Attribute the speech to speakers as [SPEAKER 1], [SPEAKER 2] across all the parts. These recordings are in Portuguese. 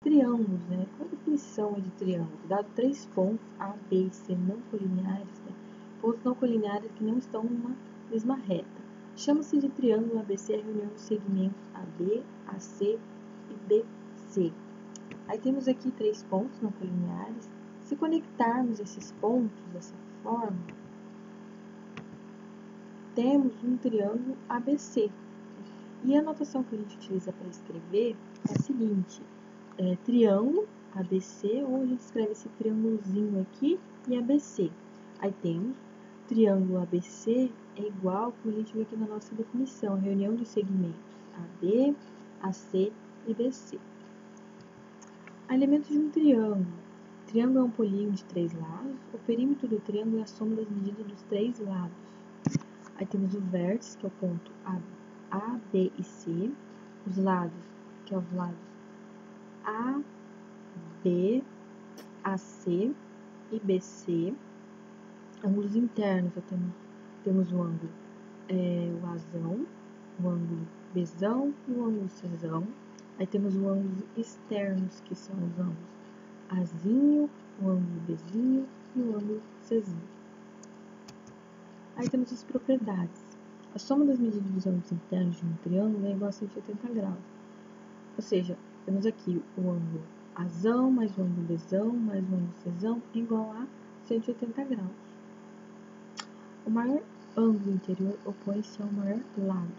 [SPEAKER 1] Triângulos, né? Qual a definição de triângulo? Dado 3 pontos A, B e C não colineares, né? Pontos não colineares que não estão numa mesma reta. Chama-se de triângulo ABC a reunião dos segmentos AB, AC e BC. Aí temos aqui 3 pontos não colineares. Se conectarmos esses pontos dessa forma, temos um triângulo ABC. E a notação que a gente utiliza para escrever é a seguinte: triângulo ABC, ou a gente escreve esse triângulozinho aqui e ABC. Aí temos triângulo ABC é igual, como a gente viu aqui na nossa definição, a reunião dos segmentos AB, AC e BC. Elementos de um triângulo. O triângulo é um polígono de 3 lados. O perímetro do triângulo é a soma das medidas dos 3 lados. Aí temos o vértice, que é o ponto A, B e C. Os lados, que é os lados A, B, AC e BC. Ângulos internos, temos o ângulo o Azão, o ângulo Bzão e o ângulo Czão. Aí temos os ângulos externos, que são os ângulos Azinho, o ângulo Bzinho e o ângulo Czinho. Aí temos as propriedades. A soma das medidas dos ângulos internos de um triângulo é igual a 180 graus. Ou seja, temos aqui o ângulo Azão mais o ângulo Bzão mais o ângulo Czão é igual a 180 graus. O maior ângulo interior opõe-se ao maior lado.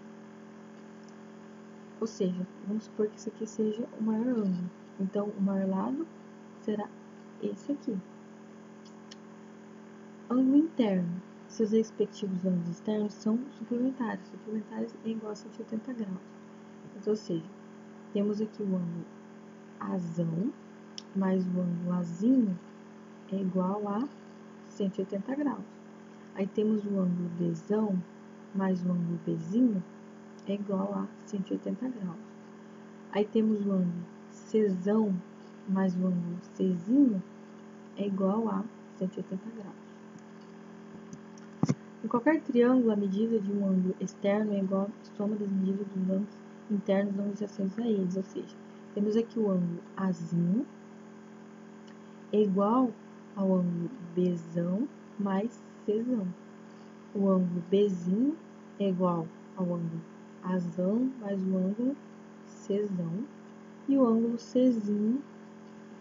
[SPEAKER 1] Ou seja, vamos supor que isso aqui seja o maior ângulo. Então, o maior lado será esse aqui. Ângulo interno. Seus respectivos ângulos externos são suplementares. Suplementares é igual a 180 graus. Então, ou seja, temos aqui o ângulo Azão mais o ângulo Azinho é igual a 180 graus. Aí temos o ângulo Bzão mais o ângulo Bzinho é igual a 180 graus. Aí temos o ângulo Czão mais o ângulo Czinho é igual a 180 graus. Em qualquer triângulo, a medida de um ângulo externo é igual à soma das medidas dos ângulos internos não adjacentes a eles. Ou seja, temos aqui o ângulo Azinho é igual ao ângulo Bzão mais Czão. O ângulo Bzinho é igual ao ângulo Azão mais o ângulo Czão. E o ângulo Czinho,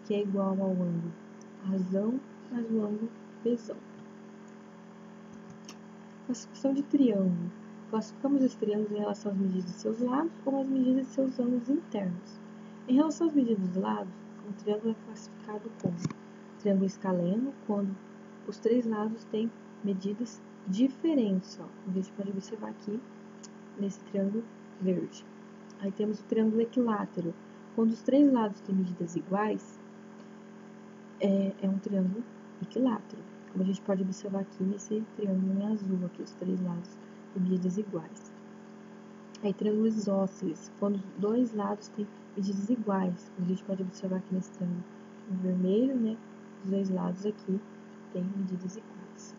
[SPEAKER 1] que é igual ao ângulo Azão mais o ângulo Bzão. Classificação de triângulo. Classificamos os triângulos em relação às medidas de seus lados ou às medidas de seus ângulos internos. Em relação às medidas dos lados, um triângulo é classificado como triângulo escaleno, quando os 3 lados têm medidas diferentes. A gente pode observar aqui nesse triângulo verde. Aí temos o triângulo equilátero. Quando os 3 lados têm medidas iguais, é um triângulo equilátero. Como a gente pode observar aqui nesse triângulo em azul, aqui os 3 lados têm medidas iguais. Aí triângulo isósceles, quando os 2 lados têm medidas iguais. Como a gente pode observar aqui nesse triângulo em vermelho, né? Os 2 lados aqui têm medidas iguais.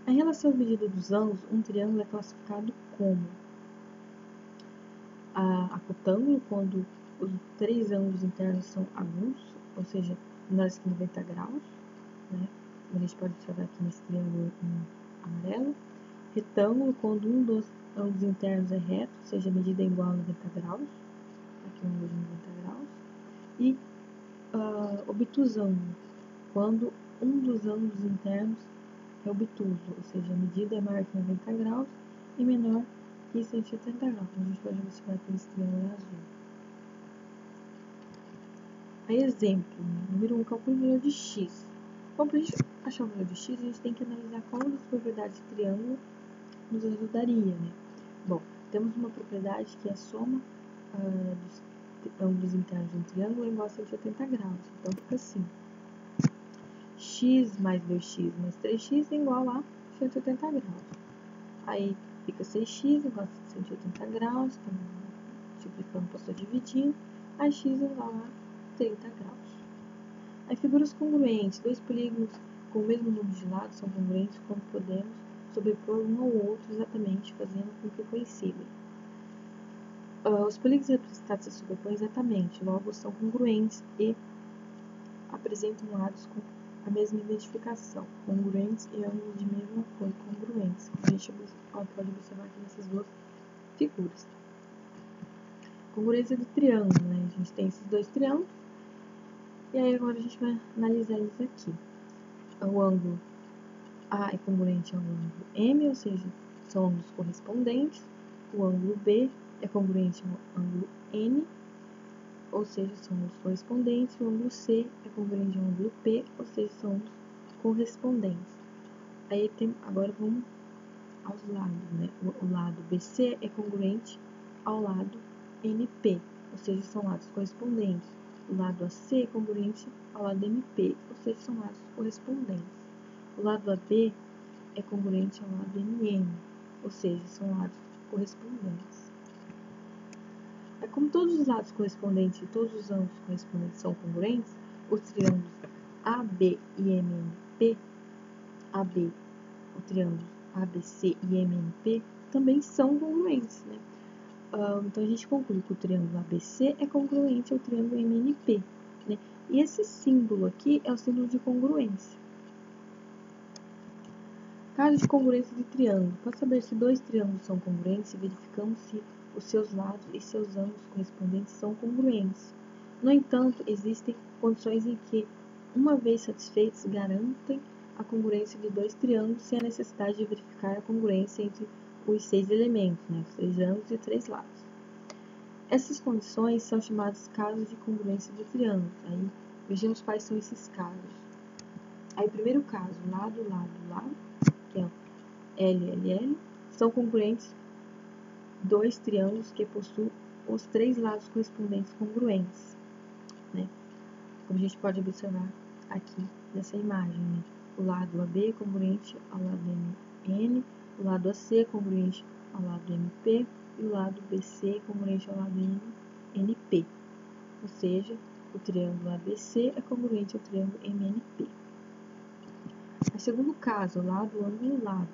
[SPEAKER 1] Em relação às medidas dos ângulos, um triângulo é classificado como acotângulo, quando os 3 ângulos internos são agudos, ou seja, menores que 90 graus, né? Como a gente pode observar aqui nesse triângulo em amarelo. Retângulo, quando um dos ângulos internos é reto, ou seja, a medida é igual a 90 graus, aqui um ângulo de 90 graus. E obtusângulo, quando um dos ângulos internos é obtuso, ou seja, a medida é maior que 90 graus e menor que 180 graus. A gente pode observar aqui nesse triângulo azul. Aí, exemplo, número 1, calcule o valor de x. Bom, para a gente achar o valor de x, a gente tem que analisar qual das propriedades do triângulo nos ajudaria, né? Bom, temos uma propriedade que é a soma dos ângulos internos de um triângulo é igual a 180 graus. Então, fica assim. X mais 2x mais 3x é igual a 180 graus. Aí, fica 6x igual a 180 graus. Então, multiplicando, passou dividindo. Aí, x é igual a 30 graus. Aí, figuras congruentes. 2 polígonos com o mesmo número de lados são congruentes quando podemos sobrepor um ao outro exatamente, fazendo com que coincidem. Os polígonos representados se sobrepõem exatamente, logo são congruentes e apresentam lados com a mesma identificação, congruentes e ângulos de mesma cor, congruentes, como a gente pode observar aqui nessas duas figuras. Congruência do triângulo, né? A gente tem esses dois triângulos, e aí agora a gente vai analisar eles aqui. O ângulo A é congruente ao ângulo M, ou seja, são ângulos correspondentes. O ângulo B é congruente ao ângulo N, ou seja, são ângulos correspondentes. O ângulo C é congruente ao ângulo P, ou seja, são ângulos correspondentes. Aí agora vamos aos lados, né? O lado BC é congruente ao lado NP, ou seja, são lados correspondentes. O lado AC é congruente ao lado MP, ou seja, são lados correspondentes. O lado AB é congruente ao lado MM, ou seja, são lados correspondentes. Como todos os lados correspondentes e todos os ângulos correspondentes são congruentes, os triângulos AB e MNP, o triângulo ABC e MNP também são congruentes, né? Então a gente conclui que o triângulo ABC é congruente ao triângulo MNP, né? E esse símbolo aqui é o símbolo de congruência. Caso de congruência de triângulo. Para saber se dois triângulos são congruentes, verificamos se os seus lados e seus ângulos correspondentes são congruentes. No entanto, existem condições em que, uma vez satisfeitos, garantem a congruência de dois triângulos sem a necessidade de verificar a congruência entre os 6 elementos, né, os 3 ângulos e 3 lados. Essas condições são chamadas casos de congruência de triângulos. Aí, vejamos quais são esses casos. Aí, o primeiro caso, lado, que é LLL, são congruentes dois triângulos que possuem os 3 lados correspondentes congruentes, né? Como a gente pode observar aqui nessa imagem, né? O lado AB é congruente ao lado MN, o lado AC é congruente ao lado MP e o lado BC é congruente ao lado NP, ou seja, o triângulo ABC é congruente ao triângulo MNP. O segundo caso, lado, ângulo, lado,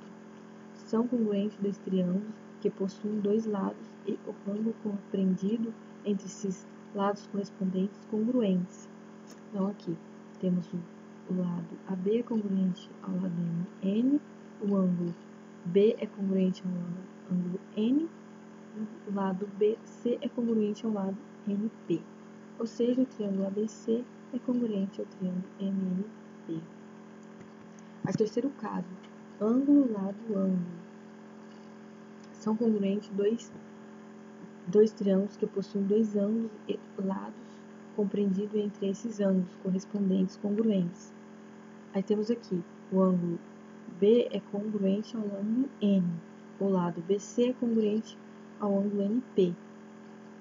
[SPEAKER 1] são congruentes dois triângulos que possuem 2 lados e o ângulo compreendido entre esses lados correspondentes congruentes. Então, aqui temos o lado AB é congruente ao lado N, o ângulo B é congruente ao ângulo N, o lado BC é congruente ao lado NP. Ou seja, o triângulo ABC é congruente ao triângulo MNP. O terceiro caso, ângulo, lado, ângulo. São congruentes dois triângulos que possuem 2 ângulos e lados compreendidos entre esses ângulos correspondentes congruentes. Aí temos aqui o ângulo B é congruente ao ângulo N, o lado BC é congruente ao ângulo NP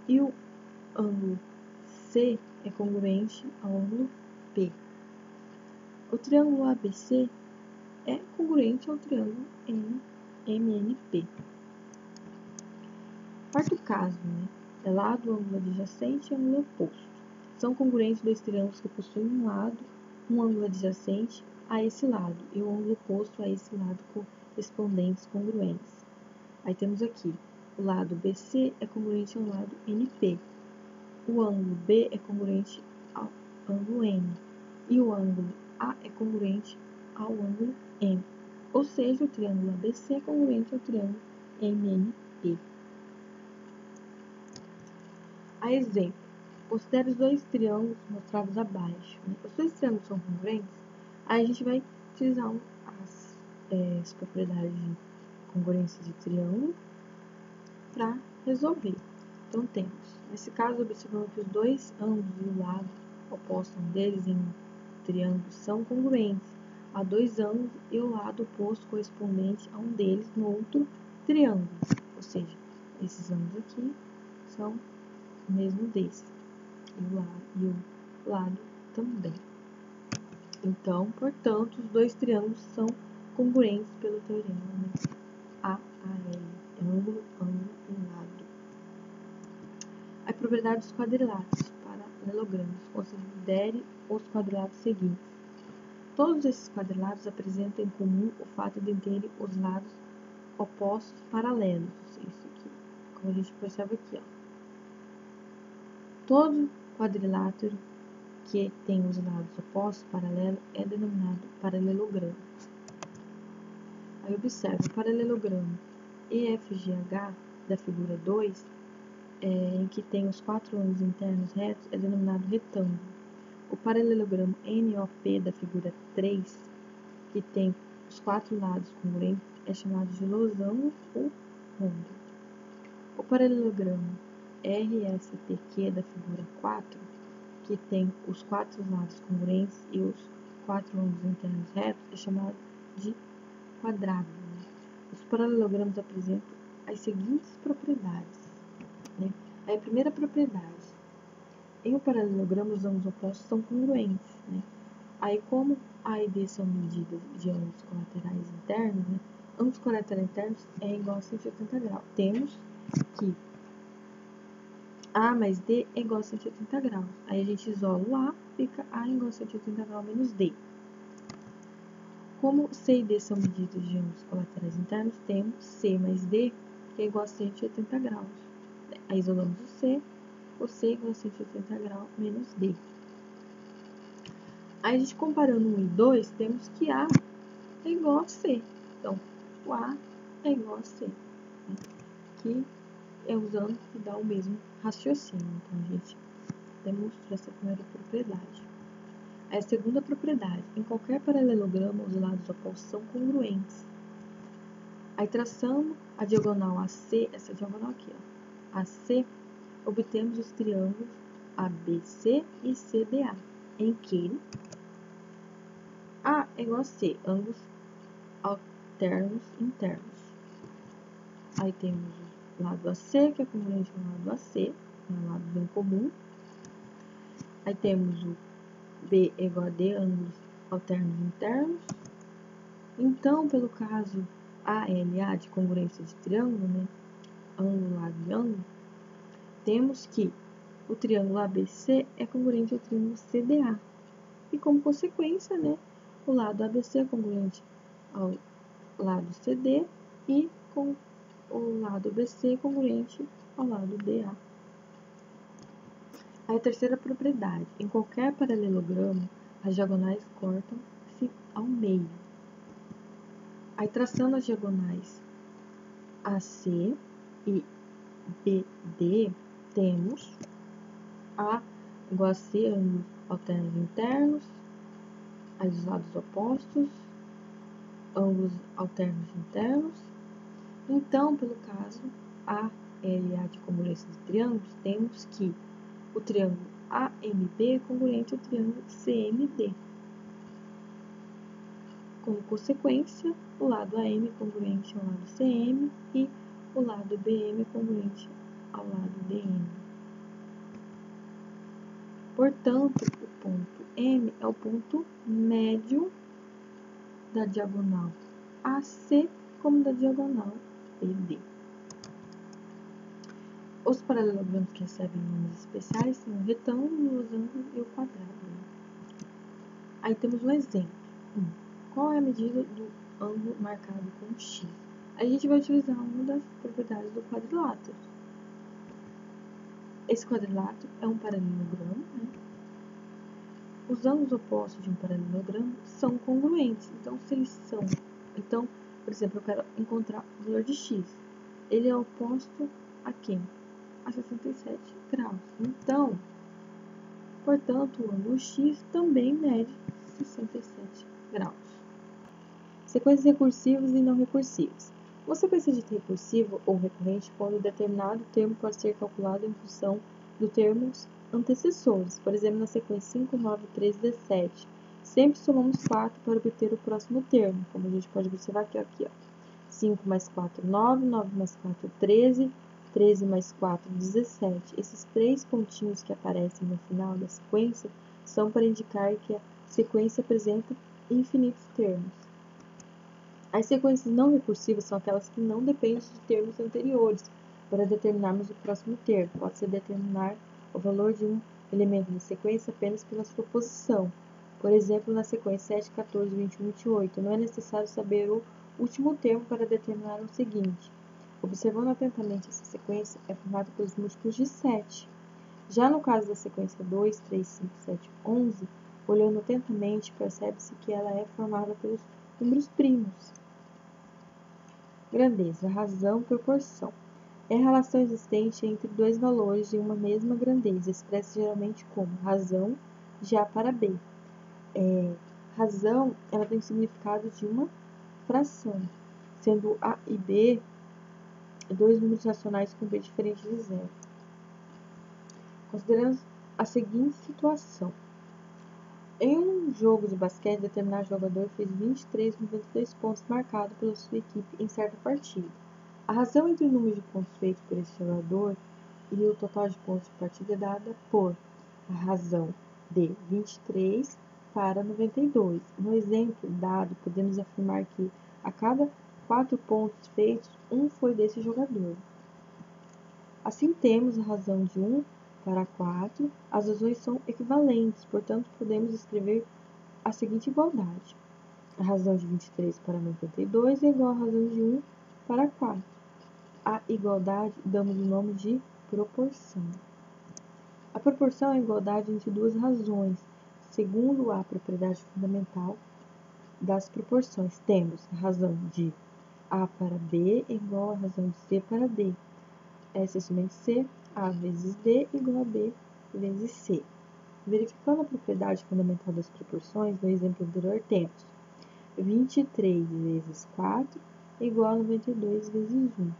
[SPEAKER 1] e o ângulo C é congruente ao ângulo P. O triângulo ABC é congruente ao triângulo MNP. Quarto caso, né? É lado, ângulo adjacente e ângulo oposto. São congruentes dois triângulos que possuem um ângulo adjacente a esse lado e um ângulo oposto a esse lado correspondentes congruentes. Aí temos aqui, o lado BC é congruente ao lado NP, o ângulo B é congruente ao ângulo N e o ângulo A é congruente ao ângulo M, ou seja, o triângulo ABC é congruente ao triângulo MNP. A exemplo, considere os dois triângulos mostrados abaixo. Os dois triângulos são congruentes, aí a gente vai utilizar as propriedades de congruência de triângulo para resolver. Então temos, nesse caso, observamos que os dois ângulos e o lado oposto deles em um triângulo são congruentes a 2 ângulos e o lado oposto correspondente a um deles no outro triângulo. Ou seja, esses ângulos aqui são o mesmo desse e o lado também. Então, portanto, os dois triângulos são congruentes pelo teorema AAL, ângulo, ângulo e lado. A propriedade dos quadriláteros, paralelogramos. Considere os quadriláteros seguintes. Todos esses quadriláteros apresentam em comum o fato de terem os lados opostos paralelos. Isso aqui, como a gente percebe aqui, ó. Todo quadrilátero que tem os lados opostos paralelos é denominado paralelogramo. Aí observa, o paralelogramo EFGH da figura 2, em que tem os 4 ângulos internos retos, é denominado retângulo. O paralelogramo NOP da figura 3, que tem os 4 lados congruentes, é chamado de losango ou rondo. O paralelogramo RSTQ da figura 4, que tem os 4 lados congruentes e os 4 ângulos internos retos, é chamado de quadrado. Os paralelogramos apresentam as seguintes propriedades. A primeira propriedade: em um paralelogramo, os ângulos opostos são congruentes. Aí, como A e B são medidas de ângulos colaterais internos, ângulos colaterais internos é igual a 180 graus. Temos que A mais D é igual a 180 graus. Aí a gente isola o A, fica A igual a 180 graus menos D. Como C e D são medidas de ângulos colaterais internos, temos C mais D, que é igual a 180 graus. Aí isolamos o C é igual a 180 graus menos D. Aí a gente comparando 1 e 2, temos que A é igual a C. Então, o A é igual a C. Que é usando que dá o mesmo raciocínio. Então, a gente demonstrou essa primeira propriedade. Aí a segunda propriedade: em qualquer paralelogramo, os lados opostos são congruentes. Aí, traçando a diagonal AC, essa diagonal aqui, ó, AC, obtemos os triângulos ABC e CDA, em que A é igual a C, ângulos alternos internos. Aí temos o lado AC, que é congruente com o lado AC, um lado bem comum. Aí temos o B é igual a D, ângulos alternos internos. Então, pelo caso ALA de congruência de triângulo, ângulo, lado e ângulo, temos que o triângulo ABC é congruente ao triângulo CDA. E como consequência, o lado ABC é congruente ao lado CD e com o lado BC é congruente ao lado DA. Aí a terceira propriedade: em qualquer paralelogramo, as diagonais cortam-se ao meio. Aí, traçando as diagonais AC e BD, temos A igual a C, ângulos alternos internos, aí os lados opostos, ângulos alternos internos. Então, pelo caso ALA de congruência de triângulos, temos que o triângulo AMB é congruente ao triângulo CMD. Como consequência, o lado AM é congruente ao lado CM e o lado BM é congruente ao lado DM. Portanto, o ponto M é o ponto médio da diagonal AC como da diagonal BD. Os paralelogramos que recebem nomes especiais são o retângulo, o losango e o quadrado. Aí temos um exemplo. Qual é a medida do ângulo marcado com X? A gente vai utilizar uma das propriedades do quadrilátero. Esse quadrilátero é um paralelogramo. Os ângulos opostos de um paralelogramo são congruentes. Então, se eles são... Então, por exemplo, eu quero encontrar o valor de X. Ele é oposto a quem? A 67 graus. Então, portanto, o ângulo X também mede 67 graus. Sequências recursivas e não recursivas. Uma sequência de recursiva ou recorrente quando determinado termo pode ser calculado em função dos termos antecessores. Por exemplo, na sequência 5, 9, 13, 17. Sempre somamos 4 para obter o próximo termo, como a gente pode observar aqui, ó. 5 mais 4, 9, 9 mais 4, 13, 13 mais 4, 17. Esses 3 pontinhos que aparecem no final da sequência são para indicar que a sequência apresenta infinitos termos. As sequências não recursivas são aquelas que não dependem de termos anteriores para determinarmos o próximo termo. Pode-se determinar o valor de um elemento da sequência apenas pela sua posição. Por exemplo, na sequência 7, 14, 21, 28, não é necessário saber o último termo para determinar o seguinte. Observando atentamente essa sequência, é formada pelos múltiplos de 7. Já no caso da sequência 2, 3, 5, 7, 11, olhando atentamente, percebe-se que ela é formada pelos números primos. Grandeza, razão, proporção. É a relação existente entre dois valores de uma mesma grandeza, expressa geralmente como razão de A para B. Razão, ela tem o significado de uma fração, sendo A e B dois números racionais com B diferente de zero. Consideramos a seguinte situação. Em um jogo de basquete, determinado jogador fez 23 com 92 pontos marcados pela sua equipe em certa partida. A razão entre o número de pontos feitos por esse jogador e o total de pontos de partida é dada por a razão de 23 para 92. No exemplo dado, podemos afirmar que a cada 4 pontos feitos, um foi desse jogador. Assim, temos a razão de 1 para 4, as razões são equivalentes, portanto, podemos escrever a seguinte igualdade. A razão de 23 para 92 é igual à razão de 1 para 4. A igualdade damos o nome de proporção. A proporção é a igualdade entre duas razões. Segundo a propriedade fundamental das proporções, temos a razão de A para B igual à razão de C para D. S somente C, A vezes D igual a B vezes C. Verificando a propriedade fundamental das proporções, no exemplo anterior temos 23 vezes 4 igual a 92 vezes 1.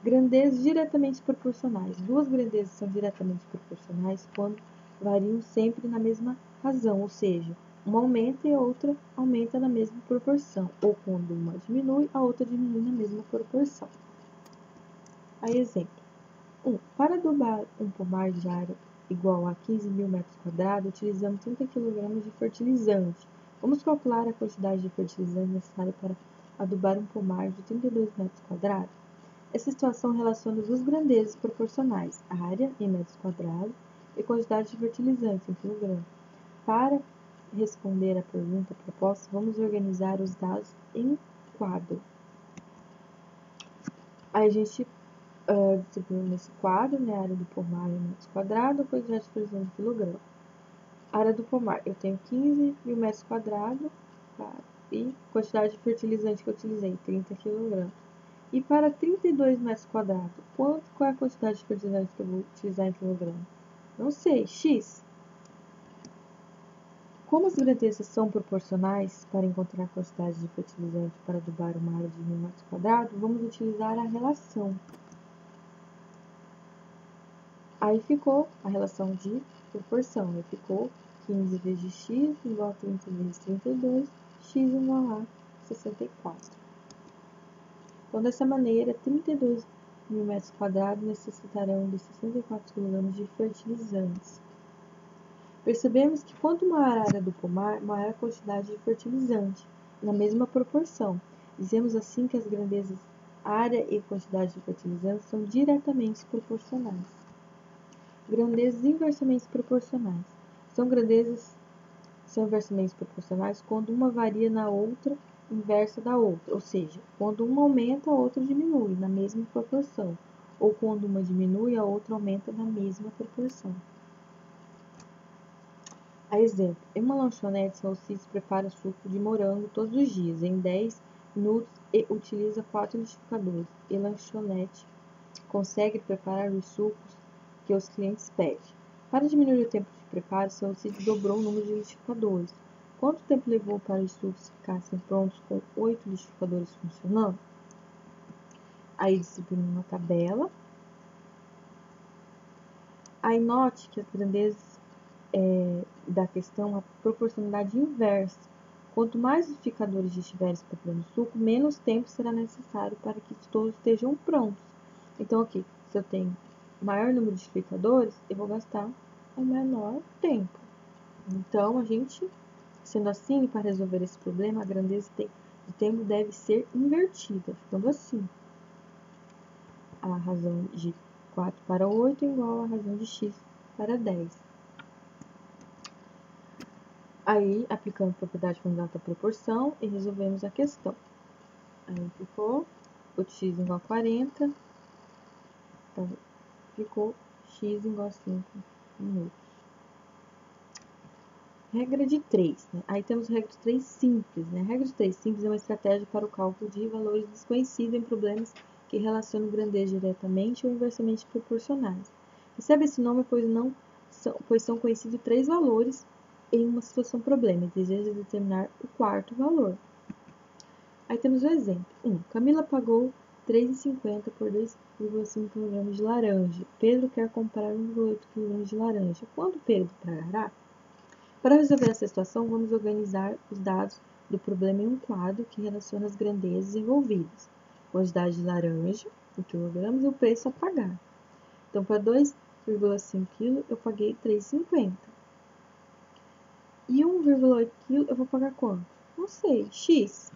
[SPEAKER 1] Grandezas diretamente proporcionais. Duas grandezas são diretamente proporcionais quando variam sempre na mesma razão, ou seja, uma aumenta e a outra aumenta na mesma proporção, ou quando uma diminui, a outra diminui na mesma proporção. Aí, exemplo. 1. Para adubar um pomar de área igual a 15.000 metros quadrados, utilizamos 30 kg de fertilizante. Vamos calcular a quantidade de fertilizante necessária para adubar um pomar de 32 metros quadrados? Essa situação relaciona duas grandezas proporcionais, área em metros quadrados e quantidade de fertilizante em quilograma. Para responder à pergunta proposta, vamos organizar os dados em quadro. Aí a gente distribuiu nesse quadro, né, a área do pomar em metros quadrados, a quantidade de fertilizante em quilograma. A área do pomar, eu tenho 15.000 metros quadrados, e quantidade de fertilizante que eu utilizei, 30 kg. E para 32 metros quadrados, qual é a quantidade de fertilizante que eu vou utilizar em quilograma? Não sei, X. Como as grandezas são proporcionais para encontrar a quantidade de fertilizante para adubar uma área de 1.000 metros quadrados, vamos utilizar a relação. Aí ficou a relação de proporção, aí ficou 15 vezes x igual a 30 vezes 32, x igual a 64. Então, dessa maneira, 32.000 metros quadrados necessitarão de 64 kg de fertilizantes. Percebemos que quanto maior a área do pomar, maior a quantidade de fertilizante, na mesma proporção. Dizemos assim que as grandezas área e quantidade de fertilizantes são diretamente proporcionais. Grandezas inversamente proporcionais. São inversamente proporcionais quando uma varia na outra inversa da outra, ou seja, quando uma aumenta, a outra diminui na mesma proporção, ou quando uma diminui, a outra aumenta na mesma proporção. A exemplo, em uma lanchonete, Salsicha prepara suco de morango todos os dias, em 10 minutos, e utiliza 4 liquidificadores. E a lanchonete consegue preparar os sucos que os clientes pedem. Para diminuir o tempo de preparo, Salsicha dobrou o número de liquidificadores. Quanto tempo levou para os sucos ficassem prontos com 8 liquidificadores funcionando? Aí distribuímos uma tabela. Aí note que as grandezas da questão, a proporcionalidade inversa. Quanto mais liquidificadores estiverem preparando o suco, menos tempo será necessário para que todos estejam prontos. Então, aqui, se eu tenho maior número de liquidificadores, eu vou gastar o menor tempo. Então, a gente, sendo assim, para resolver esse problema, a grandeza do tempo deve ser invertida, ficando assim. A razão de 4 para 8 é igual à razão de x para 10. Aí, aplicando a propriedade fundamental da proporção e resolvemos a questão. Aí ficou o x igual a 40, então, ficou x igual a 5 minutos. Regra de 3, né? Aí temos regra de 3 simples, né? A regra de 3 simples é uma estratégia para o cálculo de valores desconhecidos em problemas que relacionam grandeza diretamente ou inversamente proporcionais. Recebe esse nome pois são conhecidos 3 valores em uma situação problema e deseja determinar o quarto valor. Aí temos o exemplo. 1. Camila pagou R$ 3,50 por 2,5 kg de laranja. Pedro quer comprar 1,8 kg de laranja. Quanto Pedro pagará? Para resolver essa situação, vamos organizar os dados do problema em um quadro que relaciona as grandezas envolvidas. Quantidade de laranja, em quilogramas, e o preço a pagar. Então, para 2,5 kg, eu paguei R$ 3,50. E 1,8 kg, eu vou pagar quanto? Não sei, X.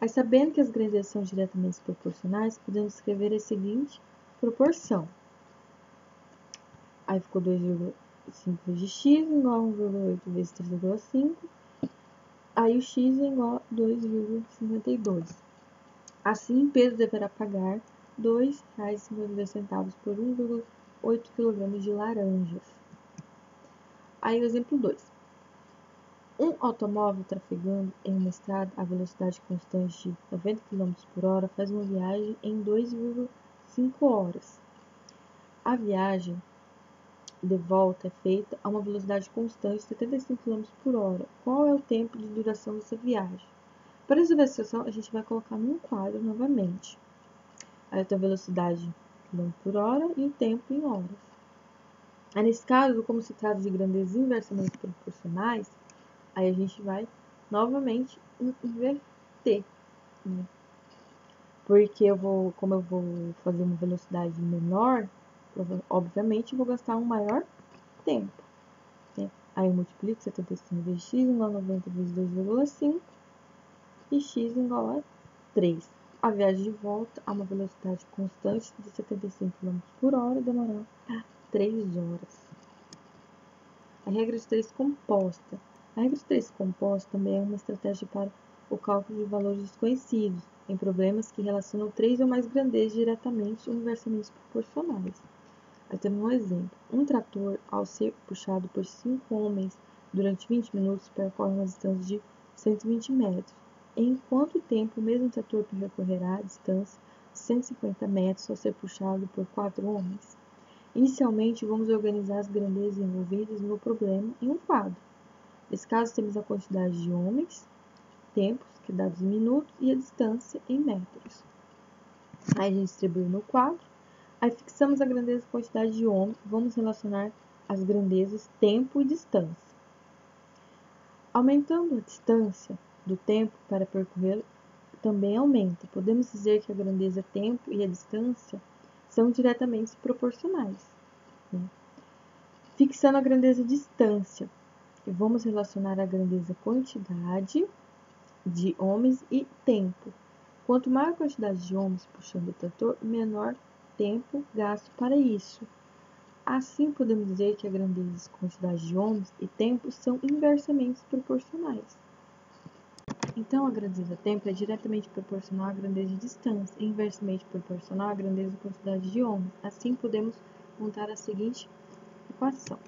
[SPEAKER 1] Aí, sabendo que as grandezas são diretamente proporcionais, podemos escrever a seguinte proporção. Aí, ficou 2,5 vezes x igual a 1,8 vezes 3,5. Aí, o x é igual a 2,52. Assim, Pedro deverá pagar R$ 2,52 por 1,8 kg de laranjas. Aí, o exemplo 2. Um automóvel trafegando em uma estrada a velocidade constante de 90 km por hora faz uma viagem em 2,5 horas. A viagem de volta é feita a uma velocidade constante de 75 km por hora. Qual é o tempo de duração dessa viagem? Para resolver a situação, a gente vai colocar num quadro novamente. Aí eu tenho a velocidade km por hora e o tempo em horas. Aí, nesse caso, como se trata de grandezas inversamente proporcionais, aí a gente vai novamente inverter, né? Porque como eu vou fazer uma velocidade menor, obviamente eu vou gastar um maior tempo, né? Aí eu multiplico 75 vezes x igual a 90 vezes 2,5 e x igual a 3. A viagem de volta a uma velocidade constante de 75 km por hora demorou 3 horas. A regra de 3 composta. A regra de 3 composta também é uma estratégia para o cálculo de valores desconhecidos em problemas que relacionam 3 ou mais grandezas diretamente ou inversamente proporcionais. Aí temos um exemplo. Um trator, ao ser puxado por 5 homens durante 20 minutos, percorre uma distância de 120 metros. Em quanto tempo o mesmo trator percorrerá a distância de 150 metros ao ser puxado por 4 homens? Inicialmente, vamos organizar as grandezas envolvidas no problema em um quadro. Nesse caso, temos a quantidade de homens, tempos, que é dados em minutos, e a distância em metros. Aí a gente distribui no quadro. Aí fixamos a grandeza e quantidade de homens. Vamos relacionar as grandezas tempo e distância. Aumentando a distância do tempo para percorrer também aumenta. Podemos dizer que a grandeza tempo e a distância são diretamente proporcionais, né? Fixando a grandeza distância, vamos relacionar a grandeza quantidade de homens e tempo. Quanto maior a quantidade de homens puxando o trator, menor tempo gasto para isso. Assim, podemos dizer que a grandeza e quantidade de homens e tempo são inversamente proporcionais. Então, a grandeza tempo é diretamente proporcional à grandeza de distância e inversamente proporcional à grandeza e quantidade de homens. Assim, podemos montar a seguinte equação.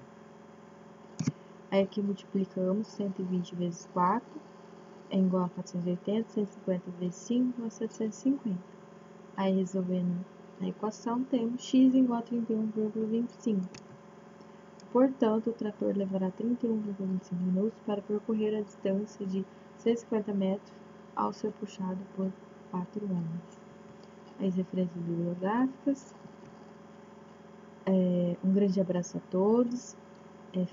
[SPEAKER 1] Aí aqui multiplicamos 120 vezes 4 é igual a 480, 150 vezes 5 igual a 750. Aí resolvendo a equação, temos x igual a 31,25. Portanto, o trator levará 31,25 minutos para percorrer a distância de 150 metros ao ser puxado por 4 homens. As referências bibliográficas. Um grande abraço a todos,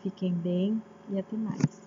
[SPEAKER 1] fiquem bem e até mais.